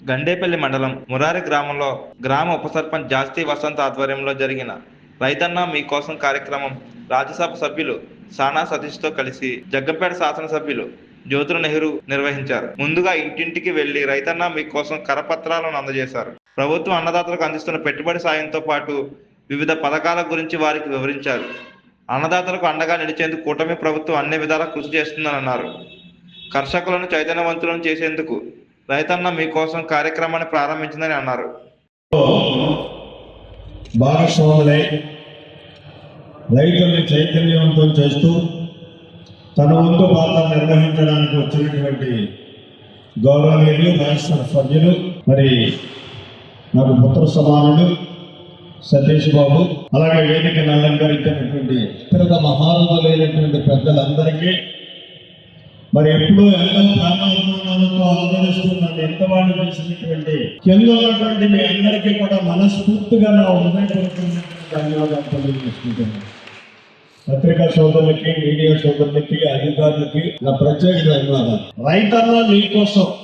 గండేపల్లి మండలం మురారి గ్రామంలో గ్రామ ఉప సర్పంచ్ జాస్తి వసంత్ ఆధ్వర్యంలో జరిగిన రైతన్న మీకోసం కార్యక్రమం రాజ్యసభ సభ్యులు సానా సతీష్తో కలిసి జగ్గంపేట శాసనసభ్యులు జ్యోతుల నెహ్రూ నిర్వహించారు. ముందుగా ఇంటింటికి వెళ్లి రైతన్న మీకోసం కరపత్రాలను అందజేశారు. ప్రభుత్వం అన్నదాతలకు అందిస్తున్న పెట్టుబడి సాయంతో పాటు వివిధ పథకాల గురించి వారికి వివరించారు. అన్నదాతలకు అండగా నిలిచేందుకు కూటమి ప్రభుత్వం అన్ని విధాలా కృషి చేస్తుందని అన్నారు. కర్షకులను చైతన్యవంతులను చేసేందుకు రైతన్న మీకోసం కార్యక్రమాన్ని ప్రారంభించిందని అన్నారు. భాగస్వాములై రైతుల్ని చైతన్యవంతం చేస్తూ తన వంతు పాత్ర నిర్వహించడానికి వచ్చినటువంటి గౌరవనీయులు రాష్ట్ర సభ్యులు, మరి నాకు పుత్ర సమానుడు సతీష్ బాబు, అలాగే వేదికను అలంకరించినటువంటి ఇతర మహానుభావులైనటువంటి పెద్దలందరికీ, మరి ఎప్పుడూ ఎంతో ప్రాణాభిమానాలతో ఆదరిస్తున్న ఎంతవాళ్ళు చేసినటువంటి కింద ఉన్నటువంటి మీ అందరికీ కూడా మనస్ఫూర్తిగా నా హృదయపూర్వకమైనటువంటి ధన్యవాదాలు తెలియజేసుకుంటున్నాను. పత్రికా సోదరులకి, మీడియా సోదరులకి, అధికారులకి నా ప్రత్యేక ధన్యవాదాలు. రైతన్న మీకోసం